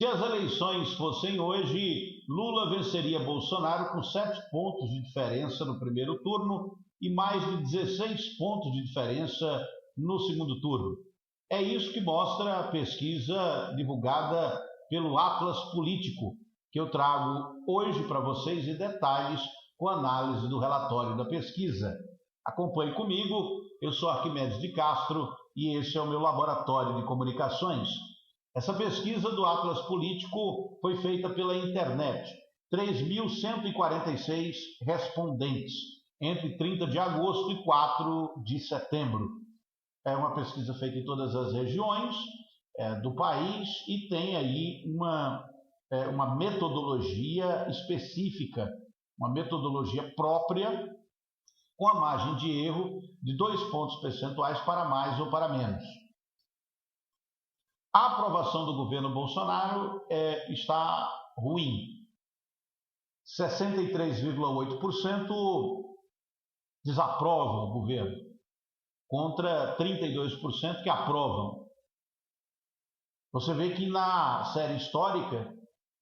Se as eleições fossem hoje, Lula venceria Bolsonaro com 7 pontos de diferença no primeiro turno e mais de 16 pontos de diferença no segundo turno. É isso que mostra a pesquisa divulgada pelo Atlas Político, que eu trago hoje para vocês em detalhes com análise do relatório da pesquisa. Acompanhe comigo, eu sou Arquimedes de Castro e esse é o meu laboratório de comunicações. Essa pesquisa do Atlas Político foi feita pela internet. 3.146 respondentes entre 30 de agosto e 4 de setembro. É uma pesquisa feita em todas as regiões do país e tem aí uma metodologia específica, uma metodologia própria, com a margem de erro de 2 pontos percentuais para mais ou para menos. A aprovação do governo Bolsonaro está ruim. 63,8% desaprovam o governo, contra 32% que aprovam. Você vê que na série histórica,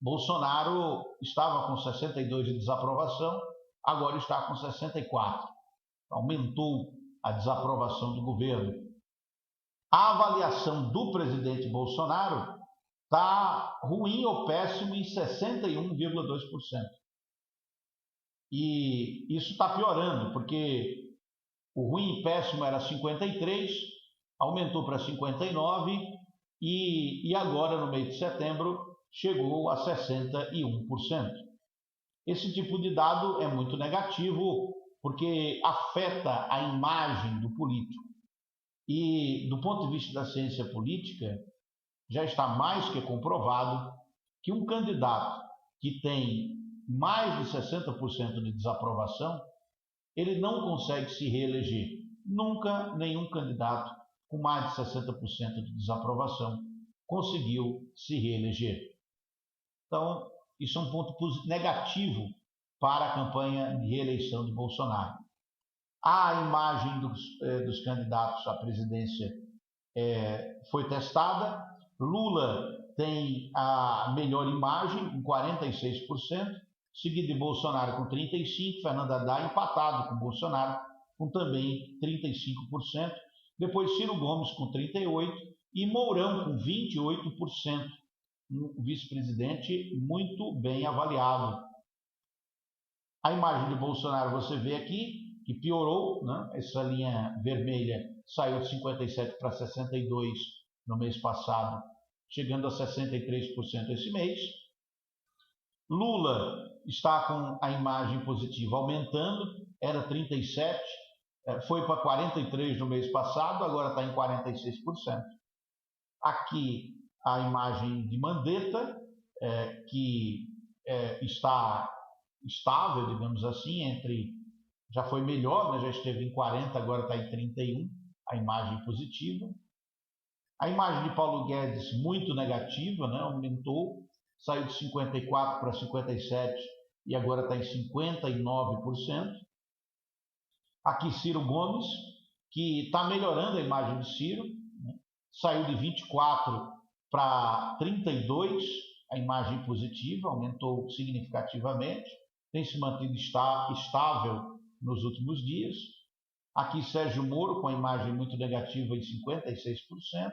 Bolsonaro estava com 62% de desaprovação, agora está com 64%. Aumentou a desaprovação do governo. A avaliação do presidente Bolsonaro está ruim ou péssimo em 61,2%. E isso está piorando, porque o ruim e péssimo era 53%, aumentou para 59% e agora, no mês de setembro, chegou a 61%. Esse tipo de dado é muito negativo, porque afeta a imagem do político. E, do ponto de vista da ciência política, já está mais que comprovado que um candidato que tem mais de 60% de desaprovação, ele não consegue se reeleger. Nunca nenhum candidato com mais de 60% de desaprovação conseguiu se reeleger. Então, isso é um ponto negativo para a campanha de reeleição de Bolsonaro. A imagem dos candidatos à presidência foi testada. Lula tem a melhor imagem, com 46%, seguido de Bolsonaro com 35%, Fernando Haddad empatado com Bolsonaro, com também 35%. Depois Ciro Gomes com 38% e Mourão com 28%, um vice-presidente muito bem avaliado. A imagem de Bolsonaro você vê aqui, que piorou, né? Essa linha vermelha saiu de 57% para 62% no mês passado, chegando a 63% esse mês. Lula está com a imagem positiva aumentando, era 37%, foi para 43% no mês passado, agora está em 46%. Aqui a imagem de Mandetta, que está estável, digamos assim, já foi melhor, né? Já esteve em 40, agora está em 31, a imagem positiva. A imagem de Paulo Guedes muito negativa, né? Aumentou, saiu de 54 para 57 e agora está em 59%. Aqui Ciro Gomes, que está melhorando a imagem de Ciro, né? Saiu de 24 para 32, a imagem positiva, aumentou significativamente, tem se mantido estável nos últimos dias. Aqui Sérgio Moro com a imagem muito negativa em 56%,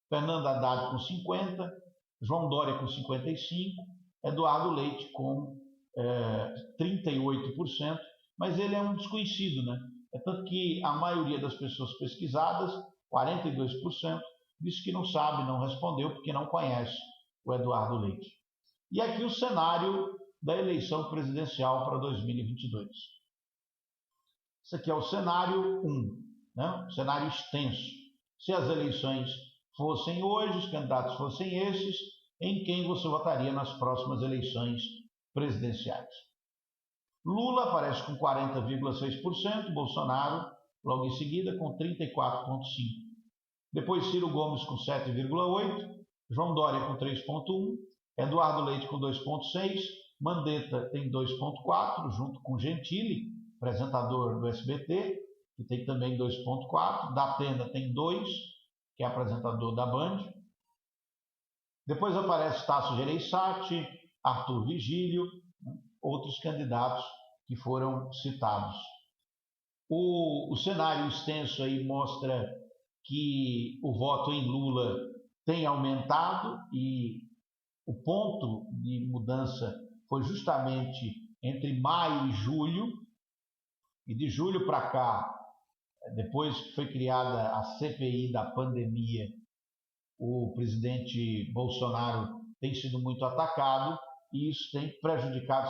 Fernando Haddad com 50%, João Dória com 55%, Eduardo Leite com 38%, mas ele é um desconhecido, né? É tanto que a maioria das pessoas pesquisadas, 42%, disse que não sabe, não respondeu, porque não conhece o Eduardo Leite. E aqui o cenário da eleição presidencial para 2022. Esse aqui é o cenário 1, né? Cenário extenso. Se as eleições fossem hoje, os candidatos fossem esses, em quem você votaria nas próximas eleições presidenciais? Lula aparece com 40,6%, Bolsonaro logo em seguida com 34,5%. Depois Ciro Gomes com 7,8%, João Dória com 3,1%, Eduardo Leite com 2,6%, Mandetta tem 2,4%, junto com Gentili, apresentador do SBT, que tem também 2,4%, Datena tem 2%, que é apresentador da Band. Depois aparece Tasso Gereissati, Arthur Vigílio, outros candidatos que foram citados. O cenário extenso aí mostra que o voto em Lula tem aumentado e o ponto de mudança foi justamente entre maio e julho, e de julho para cá, depois que foi criada a CPI da pandemia, o presidente Bolsonaro tem sido muito atacado e isso tem prejudicado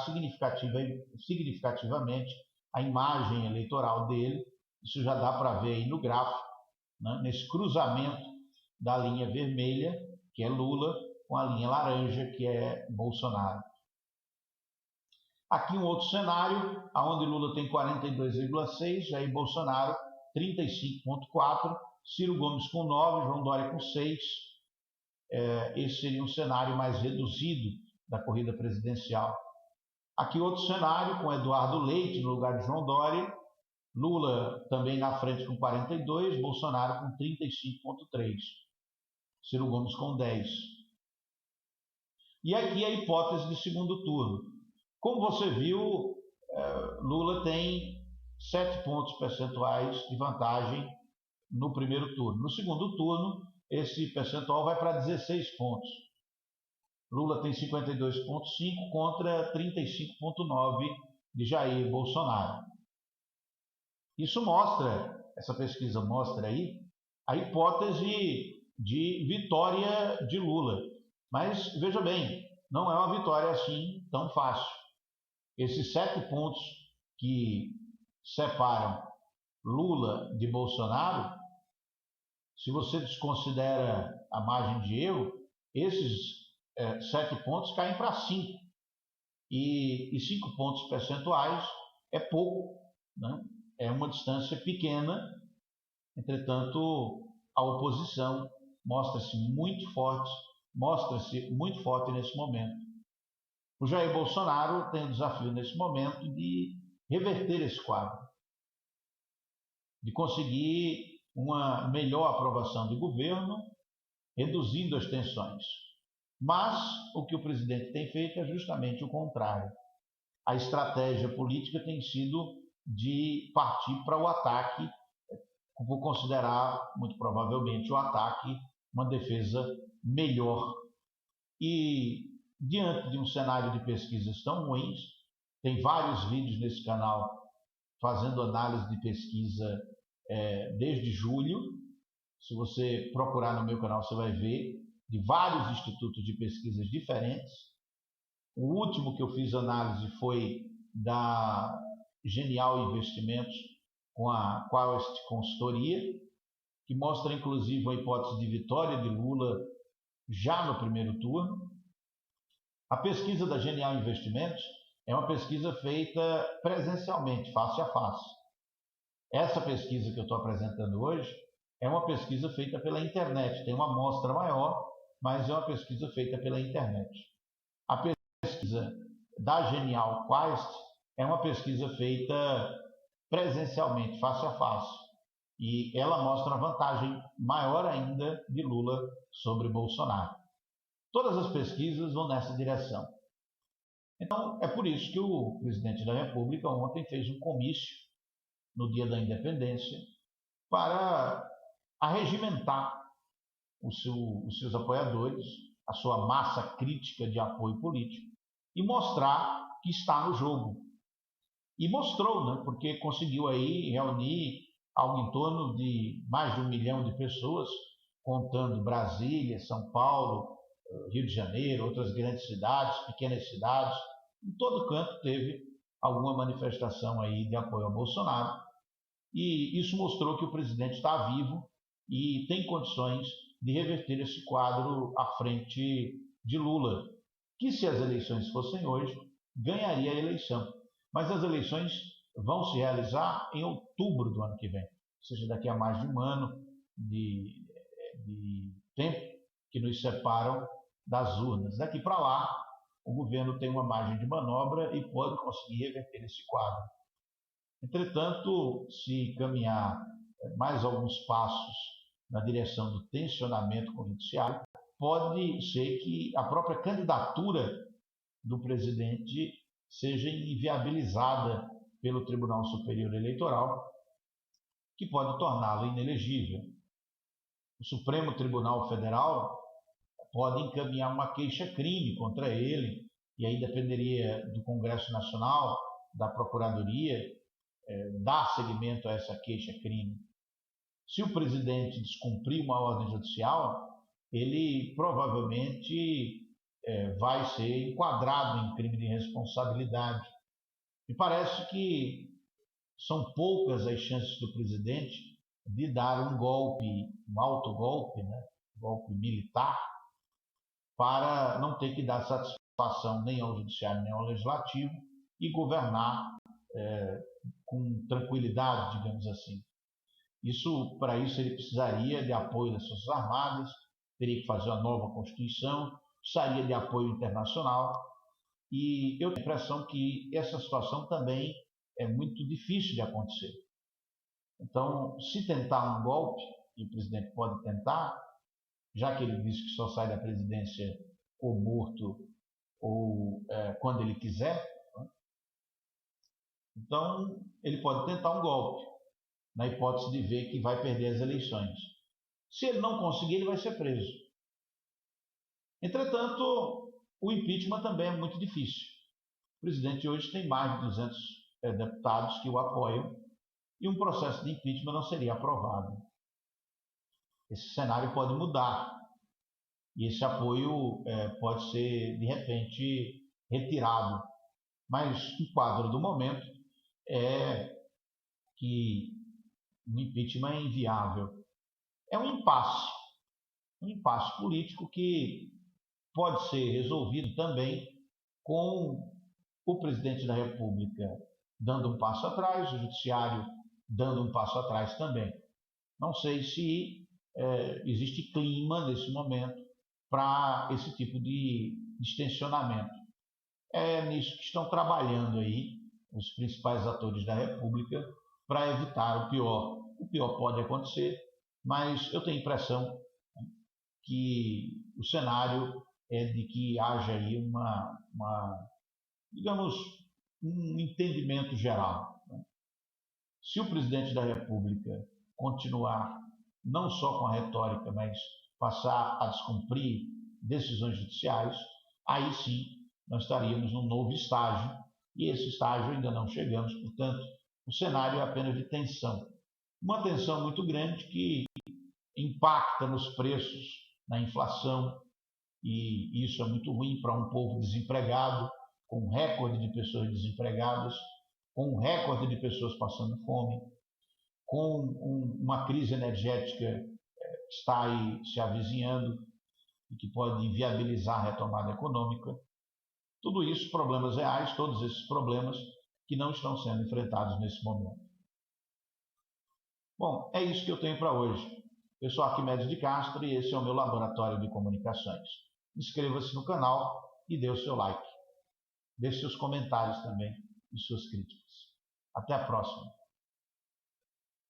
significativamente a imagem eleitoral dele. Isso já dá para ver aí no gráfico, né, nesse cruzamento da linha vermelha, que é Lula, com a linha laranja, que é Bolsonaro. Aqui um outro cenário, onde Lula tem 42,6, Jair Bolsonaro 35,4, Ciro Gomes com 9, João Dória com 6. Esse seria um cenário mais reduzido da corrida presidencial. Aqui outro cenário, com Eduardo Leite no lugar de João Dória, Lula também na frente com 42, Bolsonaro com 35,3, Ciro Gomes com 10. E aqui a hipótese de segundo turno. Como você viu, Lula tem 7 pontos percentuais de vantagem no primeiro turno. No segundo turno, esse percentual vai para 16 pontos. Lula tem 52,5 contra 35,9 de Jair Bolsonaro. Isso mostra, essa pesquisa mostra aí, a hipótese de vitória de Lula. Mas, veja bem, não é uma vitória assim tão fácil. Esses 7 pontos que separam Lula de Bolsonaro, se você desconsidera a margem de erro, esses 7 pontos caem para 5. E 5 pontos percentuais é pouco, né? É uma distância pequena. Entretanto, a oposição mostra-se muito forte nesse momento. O Jair Bolsonaro tem o desafio nesse momento de reverter esse quadro, de conseguir uma melhor aprovação de governo, reduzindo as tensões. Mas o que o presidente tem feito é justamente o contrário. A estratégia política tem sido de partir para o ataque, por considerar, muito provavelmente, o ataque uma defesa melhor. E, diante de um cenário de pesquisas tão ruins, tem vários vídeos nesse canal fazendo análise de pesquisa desde julho. Se você procurar no meu canal, você vai ver de vários institutos de pesquisas diferentes. O último que eu fiz análise foi da Genial Investimentos com a Quaest Consultoria, que mostra inclusive uma hipótese de vitória de Lula já no primeiro turno. A pesquisa da Genial Investimentos é uma pesquisa feita presencialmente, face a face. Essa pesquisa que eu estou apresentando hoje é uma pesquisa feita pela internet, tem uma amostra maior, mas é uma pesquisa feita pela internet. A pesquisa da Genial Quaest é uma pesquisa feita presencialmente, face a face, e ela mostra uma vantagem maior ainda de Lula sobre Bolsonaro. Todas as pesquisas vão nessa direção. Então, é por isso que o presidente da República ontem fez um comício no dia da independência para arregimentar os seus apoiadores, a sua massa crítica de apoio político, e mostrar que está no jogo. E mostrou, né? Porque conseguiu aí reunir algo em torno de mais de 1 milhão de pessoas, contando Brasília, São Paulo, Rio de Janeiro, outras grandes cidades, pequenas cidades. Em todo canto teve alguma manifestação aí de apoio ao Bolsonaro. E isso mostrou que o presidente está vivo e tem condições de reverter esse quadro à frente de Lula, que, se as eleições fossem hoje, ganharia a eleição. Mas as eleições vão se realizar em outubro do ano que vem, ou seja, daqui a mais de um ano de tempo que nos separam das urnas. Daqui para lá, o governo tem uma margem de manobra e pode conseguir reverter esse quadro. Entretanto, se caminhar mais alguns passos na direção do tensionamento com o judiciário, pode ser que a própria candidatura do presidente seja inviabilizada pelo Tribunal Superior Eleitoral, que pode torná-lo inelegível. O Supremo Tribunal Federal pode encaminhar uma queixa-crime contra ele, e aí dependeria do Congresso Nacional, da Procuradoria, dar seguimento a essa queixa-crime. Se o presidente descumprir uma ordem judicial, ele provavelmente vai ser enquadrado em crime de responsabilidade. Me parece que são poucas as chances do presidente de dar um golpe, um autogolpe, né? Um golpe militar, para não ter que dar satisfação nem ao judiciário nem ao legislativo e governar com tranquilidade, digamos assim. Para isso ele precisaria de apoio das Forças Armadas, teria que fazer uma nova Constituição, precisaria de apoio internacional, e eu tenho a impressão que essa situação também é muito difícil de acontecer. Então, se tentar um golpe, e o presidente pode tentar, já que ele disse que só sai da presidência ou morto ou quando ele quiser, né? Então ele pode tentar um golpe, na hipótese de ver que vai perder as eleições. Se ele não conseguir, ele vai ser preso. Entretanto, o impeachment também é muito difícil. O presidente hoje tem mais de 200 deputados que o apoiam e um processo de impeachment não seria aprovado. Esse cenário pode mudar e esse apoio pode ser, de repente, retirado. Mas o quadro do momento é que o impeachment é inviável. É um impasse político que pode ser resolvido também com o presidente da República dando um passo atrás, o judiciário dando um passo atrás também. Não sei se existe clima nesse momento para esse tipo de distensionamento. É nisso que estão trabalhando aí os principais atores da República para evitar o pior. O pior pode acontecer, mas eu tenho a impressão que o cenário é de que haja aí digamos, um entendimento geral. Se o presidente da República continuar não só com a retórica, mas passar a descumprir decisões judiciais, aí sim nós estaríamos num novo estágio, e esse estágio ainda não chegamos, portanto, o cenário é apenas de tensão. Uma tensão muito grande que impacta nos preços, na inflação, e isso é muito ruim para um povo desempregado, com um recorde de pessoas desempregadas, com um recorde de pessoas passando fome, com uma crise energética que está aí se avizinhando e que pode inviabilizar a retomada econômica. Tudo isso, problemas reais, todos esses problemas que não estão sendo enfrentados nesse momento. Bom, é isso que eu tenho para hoje. Eu sou Arquimedes de Castro e esse é o meu Laboratório de Comunicações. Inscreva-se no canal e dê o seu like. Deixe seus comentários também e suas críticas. Até a próxima.